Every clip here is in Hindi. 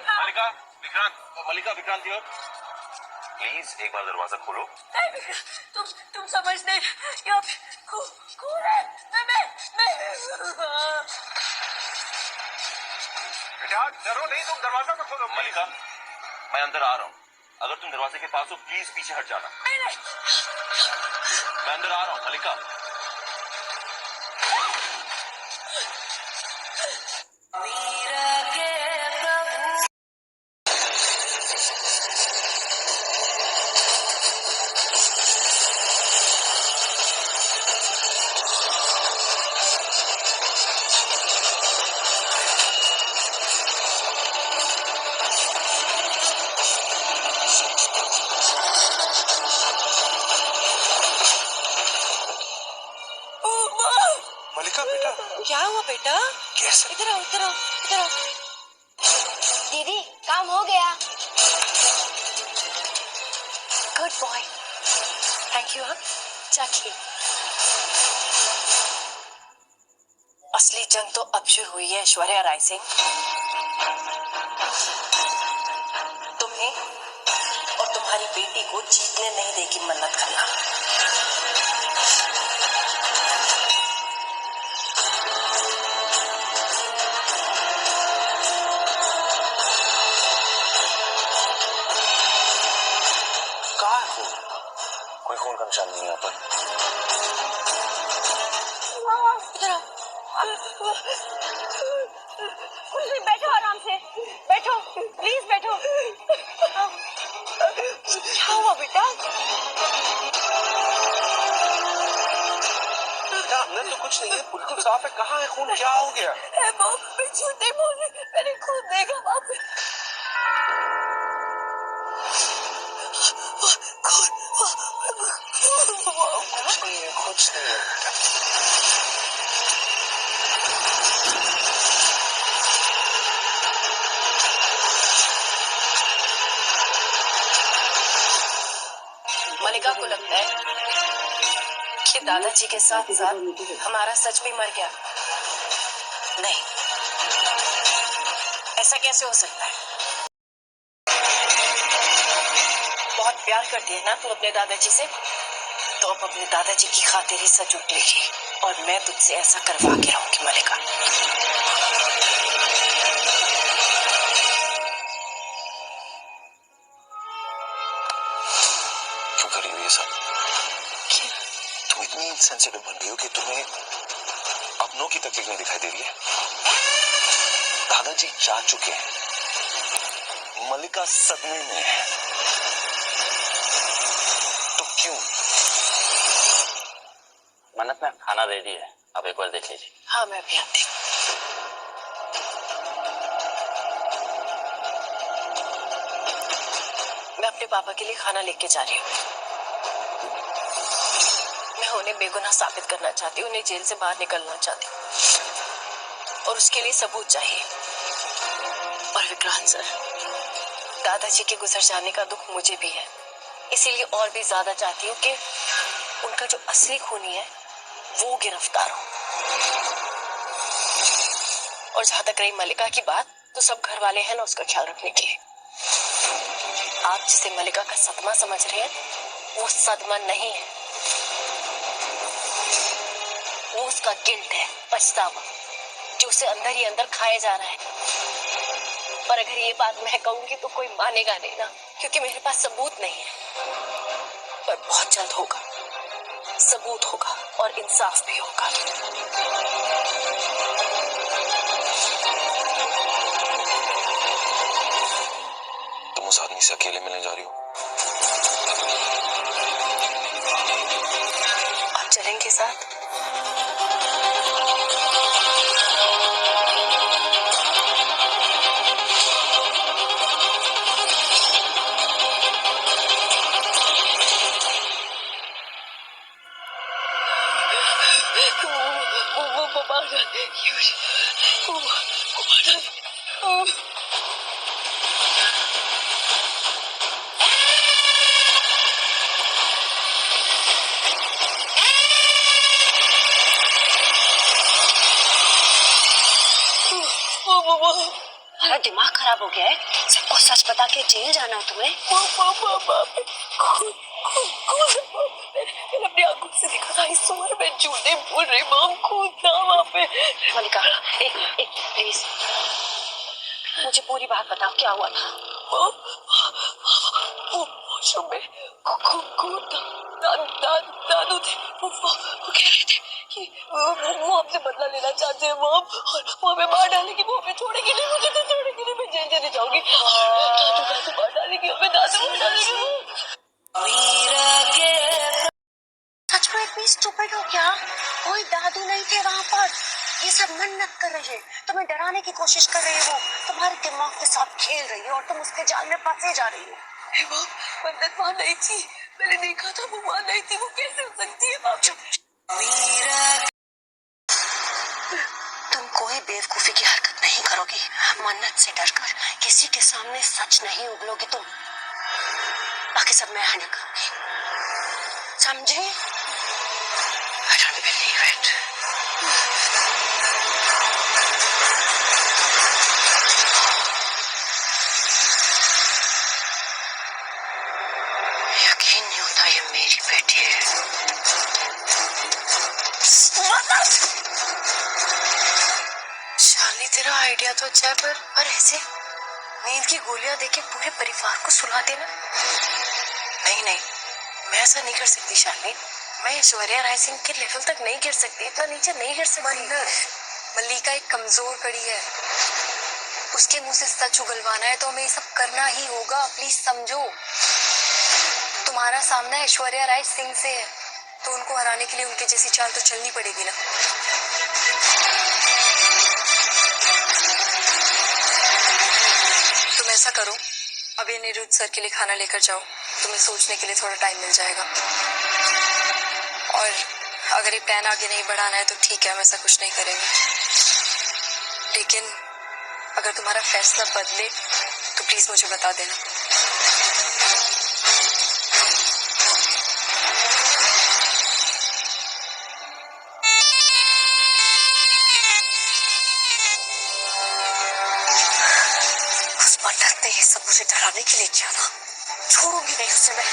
Malika, Vikrant, Malika, Vikrant here. Please एक बार दरवाजा खोलो। नहीं विक्रांत, तुम समझ नहीं, यहाँ पे कौन है? मैं बेटा डरो नहीं, तुम दरवाजा तो खोलो। मलिका, मैं अंदर आ रहा हूँ, अगर तुम दरवाजे के पास हो प्लीज पीछे हट जाना। नहीं। मैं अंदर आ रहा हूँ मलिका। मलिका बेटा, क्या हुआ बेटा? कैसे? इधर आओ, इधर आओ, इधर आओ। दीदी काम हो गया। Good boy, thank you. हाँ जाके असली जंग तो अब शुरू हुई है ऐश्वर्या राय सिंह। तुम्हें और तुम्हारी बेटी को जीतने नहीं देगी मन्नत खन्ना। कोई खून का निशान नहीं यहाँ पर। इधर आओ। कुछ नहीं, बैठो आराम से, बैठो प्लीज बैठो। क्या हुआ बेटा? बेटा अंदर तो कुछ नहीं है, बिल्कुल साफ है। कहाँ है खून? क्या हो गया? मैं झूठ नहीं बोल रही, मैंने खुद देखा वहाँ पे। कुछ नहीं है, कुछ नहीं है बेटा। मलिका को लगता है कि दादाजी के साथ साथ हमारा सच भी मर गया। नहीं, ऐसा कैसे हो सकता है? बहुत प्यार करती है ना तू अपने दादाजी से, तो अब अपने दादाजी की खातिर ही सच उठ लेगी, और मैं तुझसे ऐसा करवा के रहूंगी मलिका। क्यों कर रही हो ये सब? तुम इतनी इनसेंसिटिव बन रही हो कि तुम्हें अपनों की तकलीफ नहीं दिखाई दे रही है। दादाजी जा चुके हैं, मलिका सदमे में है, तो क्यों? मन्नत में खाना रेडी है, आप एक बार देख लीजिए। हाँ मैं भी आती हूँ। मैं अपने पापा के लिए खाना लेके जा रही हूँ। मैं उन्हें बेगुनाह साबित करना चाहती हूँ, उन्हें जेल से बाहर निकलना चाहती हूँ, और उसके लिए सबूत चाहिए। और विक्रांत सर, दादाजी के गुजर जाने का दुख मुझे भी है, इसीलिए और भी ज्यादा चाहती हूँ कि उनका जो असली खूनी है वो गिरफ्तार हो। और जहां तक रही मलिका की बात, तो सब घर वाले हैं ना उसका ख्याल रखने के लिए। आप जिसे मलिका का सदमा समझ रहे हैं, वो सदमा नहीं है, वो उसका गिल्ट है, पछतावा, जो उसे अंदर ही अंदर खाए जा रहा है। पर अगर ये बात मैं कहूंगी तो कोई मानेगा नहीं ना, क्योंकि मेरे पास सबूत नहीं है। पर बहुत जल्द होगा, सबूत होगा और इंसाफ भी होगा। तुम उस आदमी से अकेले मिलने जा रही हो? आप चलेंगे साथ? तुम्हारा दिमाग खराब हो गया है? सबको सच बता के जेल जाना है तुम्हें? मैंने अपनी आंखों से देखा था, इस सुअर में झूठे बोल रही मॉम, खुद था वहाँ पे। मलिका, एक प्लीज मुझे पूरी बात बताओ, क्या हुआ था? वो वॉशरूम में खून था, दादू थे, वो कह रहे थे कि वो हमसे बदला लेना चाहते हैं मॉम, और वो हमें मार डालेगी, वो हमें छोड़ेगी नहीं, मुझे तो छोड़ेगी नहीं, मैं जेल चली जाऊंगी। दादू मार डालेगी हमें, दादू मार डालेगी। सच में इतनी स्टूपिड हो क्या? कोई दादू नहीं थे वहाँ पर, ये सब मन्नत कर रही है, तुम्हें डराने की कोशिश कर रही है, वो तुम्हारे दिमाग के साथ खेल रही है और तुम उसके जाल में फंसे जा रही हो। मन्नत वहाँ नहीं थी, मैंने देखा था, वो वहाँ नहीं थी, वो कैसे हो सकती है? तुम कोई बेवकूफी की हरकत नहीं करोगी, मन्नत से डरकर किसी के सामने सच नहीं उगलोगी तुम, बाकी सब मैं हैंडल करूंगी, समझे? I don't believe it. यकीन नहीं होता ये मेरी बेटी है। शाली, तेरा आइडिया तो अच्छा है, पर ऐसे नींद की गोलियां देके पूरे परिवार को सुला देना? नहीं, मैं ऐसा नहीं कर सकती शालिनी, मैं ऐश्वर्या राय सिंह के लेवल तक नहीं गिर सकती, इतना नीचे नहीं गिर सकती। मल्लिका एक कमजोर कड़ी है, उसके मुंह से सच उगलवाना है तो हमें ये सब करना ही होगा, प्लीज समझो। तुम्हारा सामना ऐश्वर्या राय सिंह से है, तो उनको हराने के लिए उनके जैसी चाल तो चलनी पड़ेगी ना। तुम ऐसा करो, अब ये निरुद्ध सर के लिए खाना लेकर जाओ, तुम्हें सोचने के लिए थोड़ा टाइम मिल जाएगा। और अगर ये प्लान आगे नहीं बढ़ाना है तो ठीक है, हम ऐसा कुछ नहीं करेंगे, लेकिन अगर तुम्हारा फैसला बदले तो प्लीज मुझे बता देना। उस मन्नत ने ये सब मुझे डराने के लिए किया था, छोड़ूंगी नहीं उसे मैं।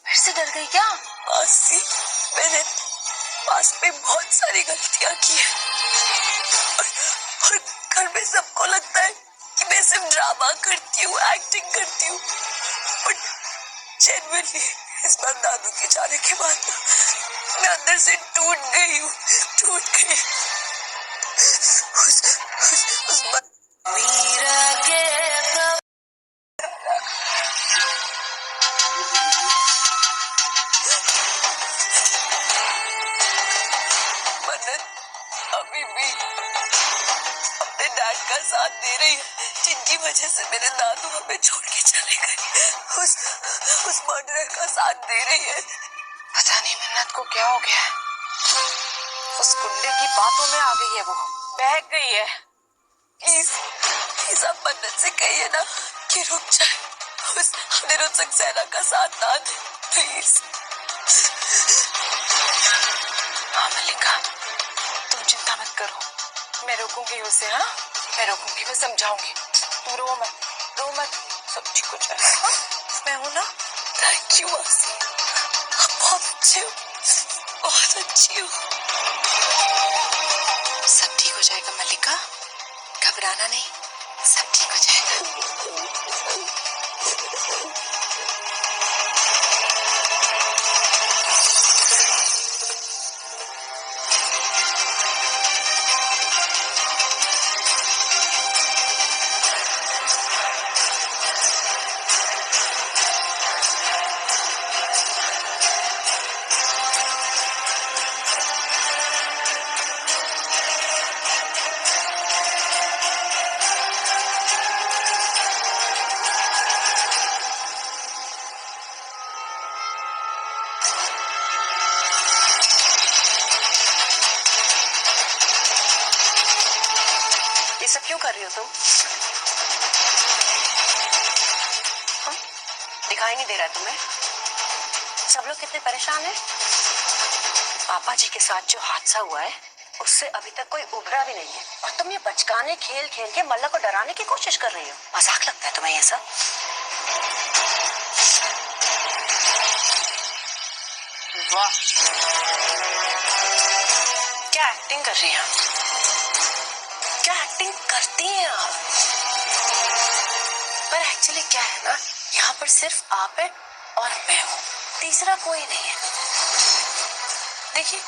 फिर से डर गई क्या? मासी, मैंने पास में बहुत सारी गलतियां की है और घर में सबको लगता है कि मैं सिर्फ ड्रामा करती हूँ, एक्टिंग करती हूँ, बट जेन्युइनली इस बार दादू के जाने के बाद मैं अंदर से टूट गई हूँ, टूट गई। उस अभी भी अपने डैड का साथ दे रही है, जिनकी वजह से मेरे दादू हमें छोड़ के चले गए। उस मर्डरर का साथ दे रही है। पता नहीं मन्नत को क्या हो गया है, उस गुंडे की बातों में आ गई है, वो बहक गई है। प्लीज आप मन्नत से कहिए ना कि रुक जाए, उस निरुद्ध सक्सेना का साथ ना दे, प्लीज। हाँ मल्लिका, तुम चिंता मत करो, मैं रोकूंगी उसे। हाँ, मैं रोकूंगी, मैं समझाऊंगी, तुम रो मत, सब ठीक हो जाएगा। हाँ? मैं हूं ना। थैंक यू मासी, आप बहुत अच्छे हो, बहुत अच्छी हो। सब ठीक हो जाएगा मल्लिका, घबराना नहीं, सब ठीक हो जाएगा। ये सब क्यों कर रही हो तुम? हाँ? दिखाई नहीं दे रहा है तुम्हें? सब लोग कितने परेशान हैं। पापा जी के साथ जो हादसा हुआ है उससे अभी तक कोई उभरा भी नहीं है, और तुम ये बचकाने खेल खेल के मल्ला को डराने की कोशिश कर रही हो। मजाक लगता है तुम्हें ये सब? वाह, क्या एक्टिंग कर रही हैं आप? क्या एक्टिंग करती हैं आप? पर एक्चुअली क्या है ना, यहाँ पर सिर्फ आप है और मैं हूँ, तीसरा कोई नहीं है। देखिए,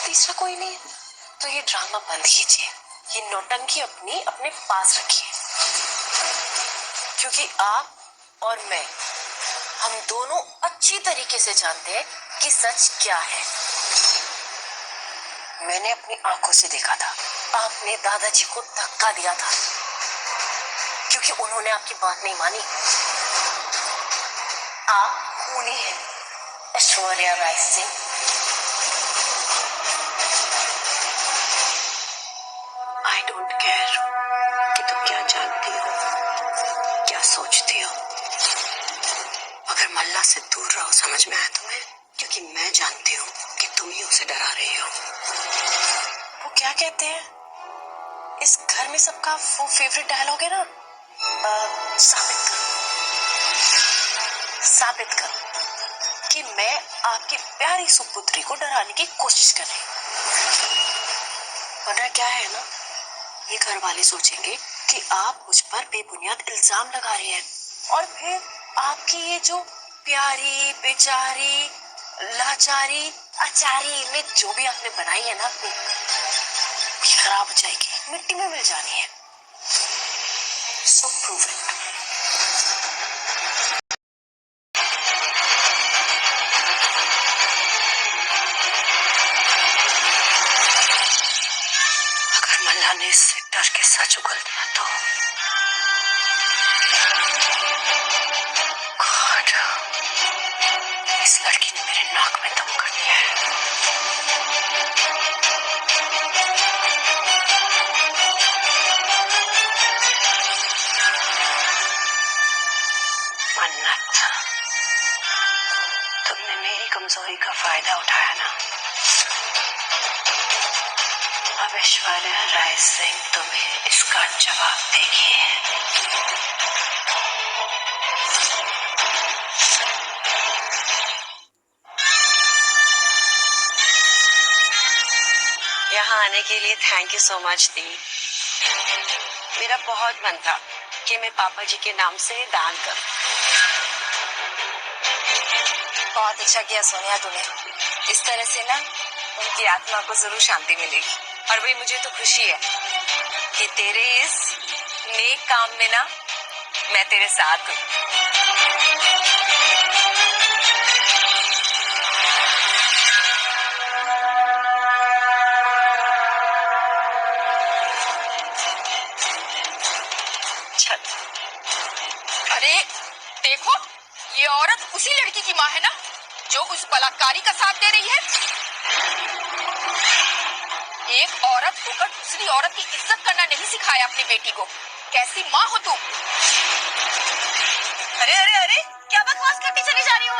तीसरा कोई नहीं है, तो ये ड्रामा बंद कीजिए, ये नौटंकी अपने पास रखिए, क्योंकि आप और मैं, हम दोनों अच्छी तरीके से जानते हैं कि सच क्या है। मैंने अपनी आंखों से देखा था, आपने दादाजी को धक्का दिया था क्योंकि उन्होंने आपकी बात नहीं मानी। आप खूनी हैं, Aishwarya Rai Singh. I don't care कि तुम क्या जानती हो, क्या सोचती हो, मगर मल्ला से दूर रहो, समझ में आया तुम्हें? क्योंकि मैं जानती हूँ कि तुम ही उसे डरा रही हो। वो क्या कहते हैं, इस घर में सबका वो फेवरेट डायलॉग है ना, साबित कर कि मैं आपकी प्यारी सुपुत्री को डराने की कोशिश कर रही हूँ। वरना क्या है ना, ये घर वाले सोचेंगे कि आप मुझ पर बेबुनियाद इल्जाम लगा रही हैं, और फिर आपकी ये जो प्यारी बेचारी लाचारी अचारी इमेज जो भी आपने बनाई है ना अपनी, खराब हो जाएगी, मिट्टी में मिल जानी है। सो प्रूव इट। अगर मल्ला ने इससे डर के सच उगल दिया तो गॉड, इस लड़की ने मेरे नाक में दम कर दिया है। मन्नत, तुमने मेरी कमजोरी का फायदा उठाया ना। अब ऐश्वर्या राय सिंह तुम्हें इसका जवाब देगी। यहाँ आने के लिए थैंक यू सो मच दी। मेरा बहुत मन था कि मैं पापा जी के नाम से दान करूं। बहुत अच्छा किया सोनिया तूने, इस तरह से ना उनकी आत्मा को जरूर शांति मिलेगी। और भाई मुझे तो खुशी है कि तेरे इस नेक काम में ना मैं तेरे साथ हूँ। अरे देखो, ये औरत उसी लड़की की माँ है ना जो उस बलात्कारी का साथ दे रही है। एक औरत होकर दूसरी औरत की इज्जत करना नहीं सिखाया अपनी बेटी को। कैसी माँ हो तुम? अरे अरे अरे, क्या बकवास करती चली जा रही हो?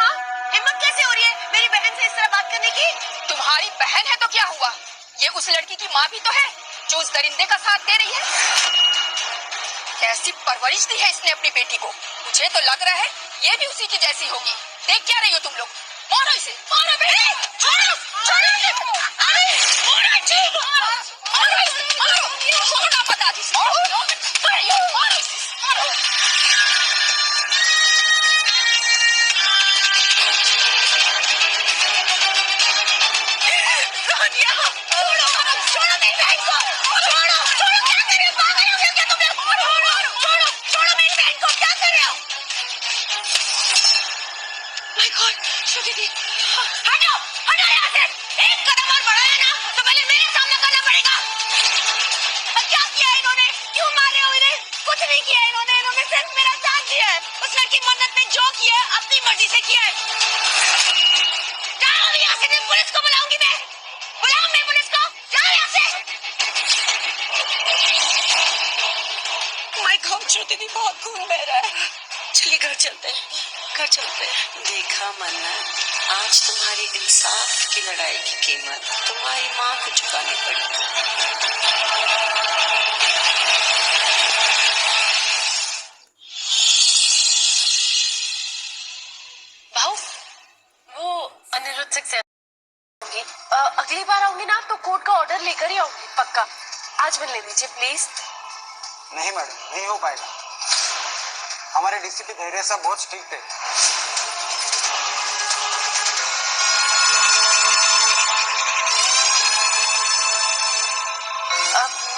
हिम्मत कैसे हो रही है मेरी बहन से इस तरह बात करने की? तुम्हारी बहन है तो क्या हुआ, ये उस लड़की की माँ भी तो है जो उस दरिंदे का साथ दे रही है। कैसी परवरिश दी है इसने अपनी बेटी को। मुझे तो लग रहा है ये भी उसी की जैसी होगी। देख क्या रही हो तुम लोग? मारो इसे, मारो बेटे, छोड़ो, छोड़ो इसे, अरे मारो इसे, मारो इसे, मारो, छोड़ना मत आदि, मारो, मारो इसे, मारो। सोनिया, छोड़ो, छोड़ो मेरी बहन को, छोड़ो, छोड़ो, क्या कर रहे हो? पागल हो गए क्या तुम लोग? छोड़ो, छोड़ो, छोड़ो मेरी बहन को, क्या कर रहे हो? माय गॉड, श्रुति दी, हटो, हटो यहाँ से। एक कदम और बढ़ाया ना तो पहले मेरे सामना करना पड़ेगा। क्या किया इन्होंने? क्यों मारे हो इन्हें? कुछ नहीं किया इन्होंने, इन्होंने सिर्फ मेरा साथ दिया है। उस लड़की मन्नत ने जो किया है अपनी मर्जी से किया है। जाओ यहाँ से, पुलिस को बुलाऊंगी मैं। बुलाऊं मैं पुलिस को? जाओ यहाँ से। बच्चों दीदी बहुत खून बह रहा है। चलिए घर चलते हैं, घर चलते हैं। देखा मन्नत, आज तुम्हारी इंसाफ की लड़ाई की कीमत तुम्हारी माँ को चुकानी पड़ी। भाऊ, वो अनिरुद्ध से आऊंगी। अगली बार आऊंगी ना तो कोर्ट का ऑर्डर लेकर ही आऊंगी, पक्का। आज मिलने दीजिए प्लीज। नहीं मैडम, नहीं हो पाएगा। हमारे डीसीपी धैर्य साहब बहुत स्ट्रिक्ट है।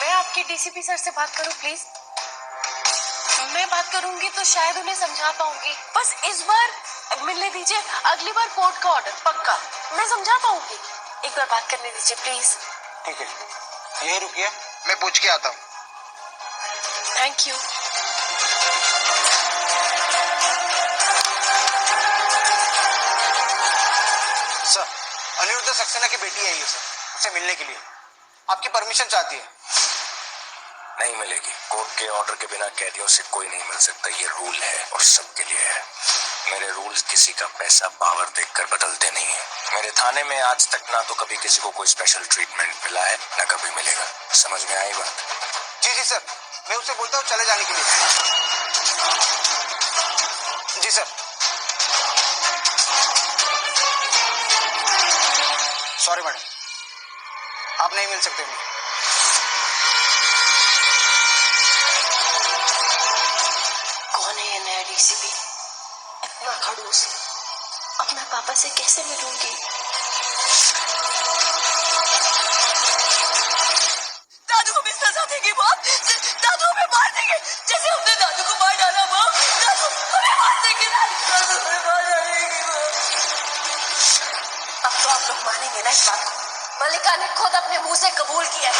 मैं आपके डीसीपी सर से बात करूं प्लीज? मैं बात करूंगी तो शायद उन्हें समझा पाऊंगी। बस इस बार मिलने दीजिए, अगली बार कोर्ट का ऑर्डर पक्का। मैं समझा पाऊंगी, एक बार बात करने दीजिए प्लीज। ठीक है, यही रुकिए, मैं पूछ के आता हूँ। Thank you. Sir, Anirudh Saxena की बेटी आई है सर, उससे मिलने के लिए आपकी परमिशन चाहती है। नहीं मिलेगी। कोर्ट के ऑर्डर के बिना कैदियों से कोई नहीं मिल सकता, ये रूल है और सबके लिए है। मेरे रूल्स किसी का पैसा पावर देखकर बदलते नहीं है। मेरे थाने में आज तक ना तो कभी किसी को कोई स्पेशल ट्रीटमेंट मिला है, ना कभी मिलेगा। समझ में आई बात? जी जी सर, मैं उससे बोलता हूँ चले जाने के लिए। जी सर। सॉरी मैडम, आप नहीं मिल सकते मुझे। कौन है ये नया डीसीपी? इतना खड़ूस। अब मैं पापा से कैसे मिलूंगी? दादू को भी सजा देंगे माँ। दादू हमें मार देंगे जैसे हमने दादू को मार डाला माँ। दादू हमें मार देंगे। दादू हमें मार डालेंगे माँ। अब तो आप लोग मानेंगे ना इस बात को। मल्लिका ने खुद अपने मुंह से कबूल किया